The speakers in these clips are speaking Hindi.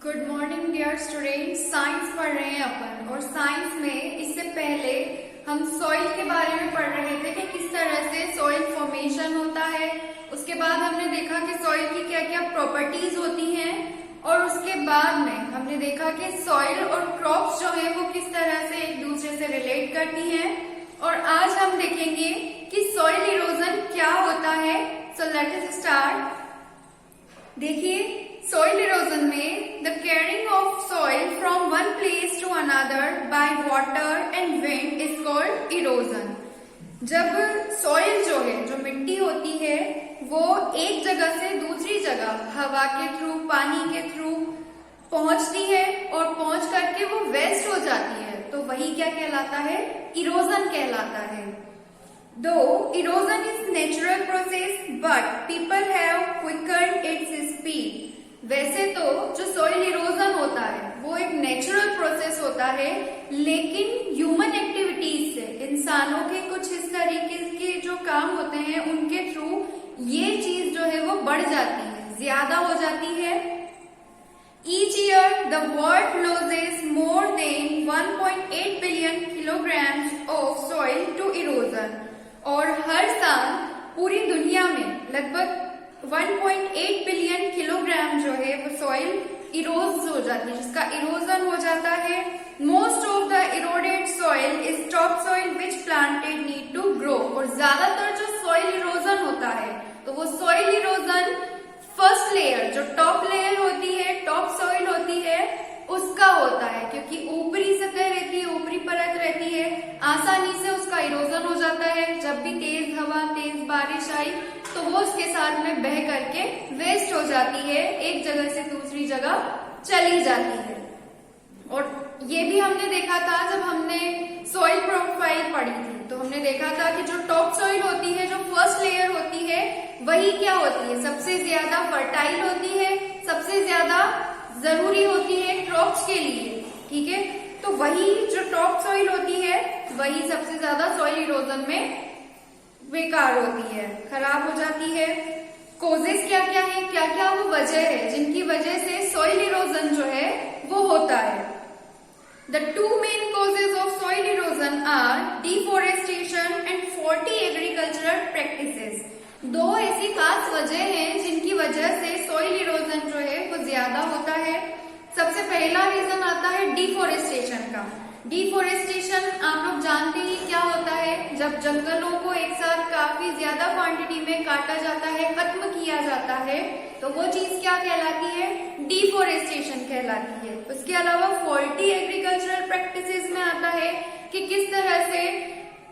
Good morning dear students. Science पढ़ रहे हैं अपन, और साइंस में इससे पहले हम सॉइल के बारे में पढ़ रहे थे कि किस तरह से सॉइल फॉर्मेशन होता है। उसके बाद हमने देखा कि सॉइल की क्या क्या प्रॉपर्टीज होती हैं, और उसके बाद में हमने देखा कि सॉइल और क्रॉप्स जो है वो किस तरह से एक दूसरे से रिलेट करती हैं। और आज हम देखेंगे कि सॉइल इरोजन क्या होता है। So let us start. देखिए, soil erosion में the carrying of soil from one place to another by water and wind is called erosion। जब soil जो है, जो मिट्टी होती है, वो एक जगह से दूसरी जगह हवा के थ्रू, पानी के थ्रू पहुंचती है और पहुंच करके वो वेस्ट हो जाती है, तो वही क्या कहलाता है? इरोजन कहलाता है। Though erosion is natural process, but people have quickened its speed। वैसे तो जो सॉइल इरोजन होता है वो एक नेचुरल प्रोसेस होता है, लेकिन ह्यूमन एक्टिविटीज से, इंसानों के कुछ इस तरीके के जो काम होते हैं उनके थ्रू ये चीज जो है वो बढ़ जाती है, ज्यादा हो जाती है। Each year the world loses more than 1.8 billion kilograms of soil to erosion। और हर साल पूरी दुनिया में लगभग 1.8 बिलियन किलोग्राम जो है वो सॉइल इरोज हो जाती है, जिसका इरोजन हो जाता है। Most of the eroded soil is top soil which planted need to grow. और ज्यादातर जो सॉइल इरोजन होता है तो वो सॉइल इरोजन फर्स्ट लेयर, जो टॉप लेयर होती है, टॉप सॉइल होती है, उसका होता है, क्योंकि ऊपरी सतह रहती है, ऊपरी परत रहती है, आसानी से उसका इरोजन हो जाता है। जब भी तेज हवा, तेज बारिश आई तो वो उसके साथ में बह करके वेस्ट हो जाती है, एक जगह से दूसरी जगह चली जाती है। और ये भी हमने देखा था जब हमने सॉइल प्रोफाइल पढ़ी थी, तो हमने देखा था कि जो टॉप सॉइल होती है, जो फर्स्ट लेयर होती है, वही क्या होती है? सबसे ज्यादा फर्टाइल होती है, सबसे ज्यादा जरूरी होती है क्रॉप्स के लिए, ठीक है। तो वही जो टॉप सॉइल होती है वही सबसे ज्यादा सॉइल इरोजन में बेकार होती है, खराब हो जाती है। कॉजेस क्या क्या है, क्या क्या वो वजह है जिनकी वजह से सॉइल इरोजन जो है वो होता है। The two main causes of soil erosion are deforestation and faulty agricultural practices. दो ऐसी खास वजह हैं जिनकी वजह से सॉइल इरोजन जो है वो ज्यादा होता है। सबसे पहला रीजन आता है डिफोरेस्टेशन का। डिफोरेस्टेशन आप लोग जानते ही क्या होता है? जब जंगलों को एक साथ काफी ज्यादा क्वांटिटी में काटा जाता है, खत्म किया जाता है, तो वो चीज क्या कहलाती है? डिफोरेस्टेशन कहलाती है। उसके अलावा फॉल्टी एग्रीकल्चरल प्रैक्टिसेस में आता है कि किस तरह से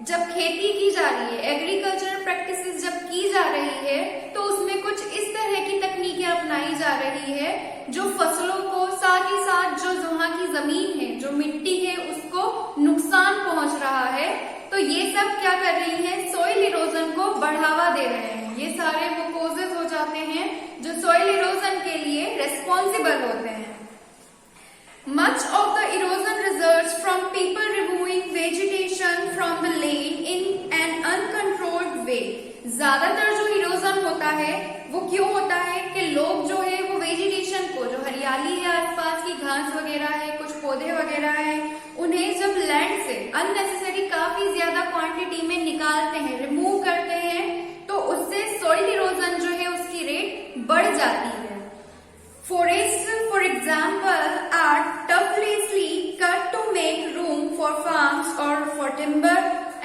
जब खेती की जा रही है, एग्रीकल्चरल प्रैक्टिसेस जब की जा रही है, तो उसमें कुछ इस तरह की तकनीकें अपनाई जा रही है जो फसलों को, साथ ही साथ जो वहां की जमीन है, जो मिट्टी है, उसको नुकसान पहुंच रहा है। तो ये सब क्या कर रही है? सॉइल इरोजन को बढ़ावा दे रहे हैं। ये सारे वो कॉजेज हो जाते हैं जो सॉइल इरोजन के लिए रेस्पॉन्सिबल होते हैं। Much of the erosion results from people removing vegetation from the land in an uncontrolled way। ज्यादातर जो इरोजन होता है वो क्यों होता है कि लोग जो है वो वेजिटेशन को, जो हरियाली है, आसपास की घास वगैरह है, कुछ पौधे वगैरह है, उन्हें जब लैंड से अननेसेसरी काफी ज्यादा क्वांटिटी में निकालते हैं, रिमूव करते हैं, तो उससे सॉइल इरोजन जो है उसकी रेट बढ़ जाती है। Forests, for example, are tirelessly cut to make room for farms or for timber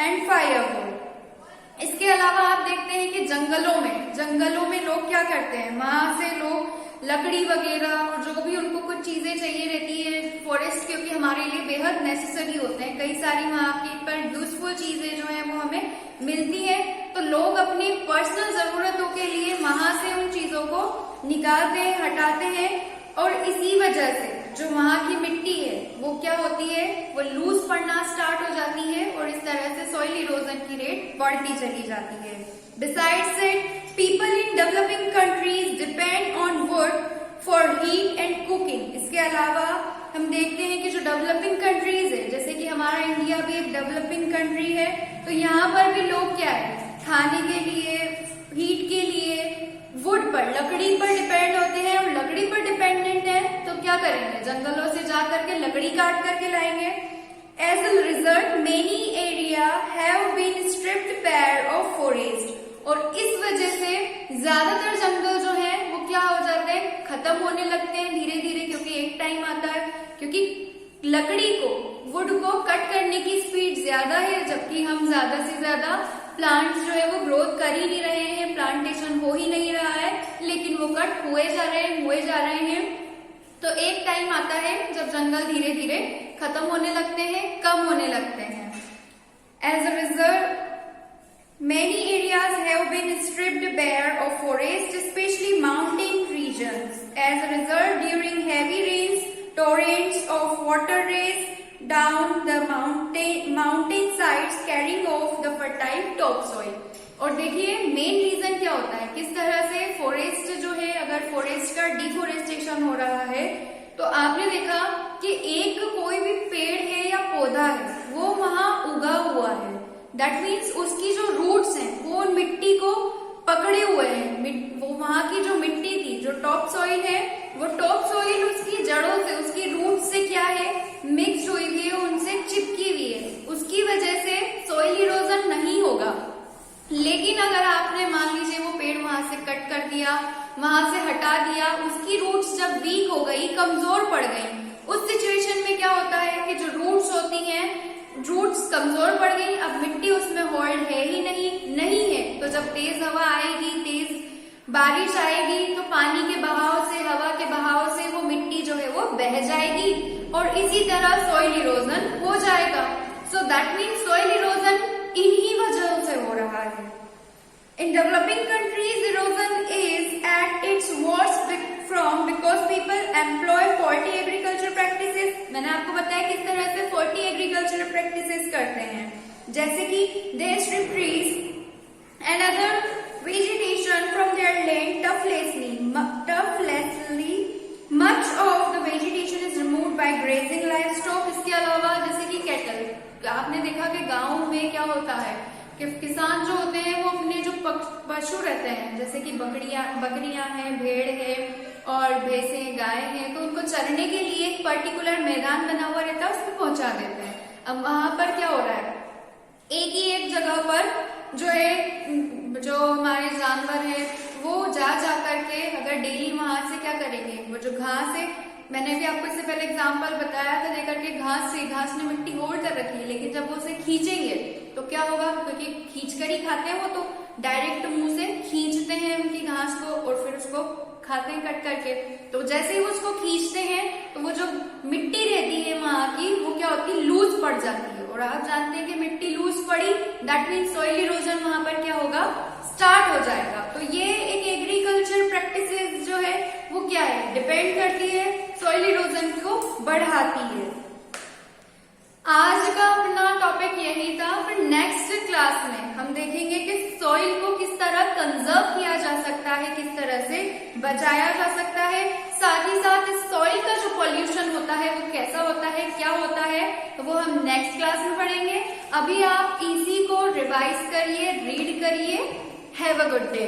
and firewood। इसके अलावा आप देखते हैं कि जंगलों में लोग क्या करते हैं? वहां से लोग लकड़ी वगैरह और जो भी उनको कुछ चीजें चाहिए रहती है, फॉरेस्ट क्योंकि हमारे लिए बेहद नेसेसरी होते हैं, कई सारी वहां की पर यूजफुल चीजें जो है वो हमें मिलती है, तो लोग अपनी पर्सनल जरूरतों के लिए वहां से उन चीजों को निकालते हैं, हटाते हैं। और इसी वजह से जो वहां की मिट्टी है वो क्या होती है? वो लूज पड़ना स्टार्ट हो जाती है, और इस तरह से सॉइल इरोजन की रेट बढ़ती चली जाती है। Besides it, people in developing countries depend on wood for heat and cooking। इसके अलावा हम देखते हैं कि जो डेवलपिंग कंट्रीज है, जैसे कि हमारा इंडिया भी एक डेवलपिंग कंट्री है, तो यहाँ पर भी लोग क्या है? खाने के लिए, हीट के लिए वुड पर, लकड़ी पर डिपेंड होते हैं, और लकड़ी पर डिपेंडेंट है तो क्या क्या करेंगे, जंगलों से जा करके लकड़ी काट करके लाएंगे। As a result many area have been stripped bare of forest, और इस वजह से ज्यादातर जंगल जो है वो क्या हो जाते हैं, खत्म होने लगते हैं धीरे धीरे, क्योंकि एक टाइम आता है, क्योंकि लकड़ी को, वुड को कट करने की स्पीड ज्यादा है, जबकि हम ज्यादा से ज्यादा प्लांट्स जो है वो ग्रोथ कर ही नहीं रहे हैं, प्लांटेशन हो ही नहीं रहा है, लेकिन वो कट हुए जा रहे हैं। तो एक टाइम आता है जब जंगल धीरे धीरे खत्म होने लगते हैं, कम होने लगते हैं। As a result many areas have been stripped bare of forest, especially mountain regions. As a result, during heavy rains, torrents of water race down the mountain sides, carrying off the fertile topsoil. और देखिए मेन रीजन क्या होता है, किस तरह से फॉरेस्ट जो है, अगर फॉरेस्ट का डिफोरेस्टेशन हो रहा है, तो आपने देखा कि एक कोई भी पेड़ है या पौधा है वो वहां उगा हुआ है, दैट मीन्स उसकी जो रूट्स हैं वो मिट्टी को पकड़े हुए हैं, वो वहां की जो मिट्टी थी, जो टॉप सॉइल है, वो टॉप सॉइल उसकी जड़ों से, उसकी रूट से क्या है, मिक्स हुई हुई है, उनसे चिपकी हुई है, उसकी वजह से सॉइल इरोजन नहीं होगा। लेकिन अगर आपने मान लीजिए वो पेड़ वहां से कट कर दिया, वहां से हटा दिया, उसकी रूट्स जब वीक हो गई, कमजोर पड़ गई, उस सिचुएशन में क्या होता है कि जो रूट्स होती हैं, रूट्स कमजोर पड़ गई, अब मिट्टी उसमें होल्ड है ही नहीं है, तो जब तेज हवा आएगी, तेज बारिश आएगी, तो पानी के बहाव से, हवा के बहाव से वो मिट्टी जो है वो बह जाएगी, और इसी तरह सॉइल इरोजन हो जाएगा। So that means soil erosion इन्हीं वजहों से हो रहा है। In developing countries, erosion is at its worst because people employ faulty agriculture practices. मैंने आपको बताया किस तरह से faulty agriculture practices करते हैं, जैसे कि they strip trees and other vegetation from their land toughly. Much of the vegetation is removed by grazing livestock. इसके अलावा जैसे कि कैटल, आपने देखा कि गाँव में क्या होता है कि किसान जो होते हैं वो अपने जो पशु रहते हैं, जैसे कि बकरियां हैं, भेड़ है और भैंसें, गाय हैं, तो उनको चरने के लिए एक पर्टिकुलर मैदान बना हुआ रहता है, उसमें पहुंचा देते हैं। अब वहां पर क्या हो रहा है, एक ही एक जगह पर जो है, जो हमारे जानवर है वो जा करके अगर डेली वहां से क्या करेंगे, वो जो घास है, मैंने भी आपको इससे पहले एग्जांपल बताया था, देकर के घास ने मिट्टी होल्ड कर रखी है, लेकिन जब वो उसे खींचेंगे तो क्या होगा, क्योंकि खींच कर ही खाते हैं वो, तो डायरेक्ट मुंह से खींचते हैं उनकी घास को और फिर उसको खाते हैं कट करके। तो जैसे ही वो उसको खींचते हैं तो वो जो मिट्टी रहती है वहां की, वो क्या होती है, लूज पड़ जाती है, और आप जानते हैं कि मिट्टी लूज पड़ी, दैट मीन्स सॉइल इरोजन वहां पर क्या होगा, स्टार्ट हो जाएगा। तो ये एक एग्रीकल्चर प्रैक्टिसेस जो है वो क्या है, डिपेंड करती है, सॉइल इरोजन को बढ़ाती है। आज का अपना टॉपिक यही था। फिर नेक्स्ट क्लास में हम देखेंगे कि सॉइल को किस तरह कंजर्व किया जा सकता है, किस तरह से बचाया जा सकता है, साथ ही साथ इस सॉइल का जो पॉल्यूशन होता है वो कैसा होता है, क्या होता है, तो वो हम नेक्स्ट क्लास में पढ़ेंगे। अभी आप इसी को रिवाइज करिए, रीड करिए। Have a good day.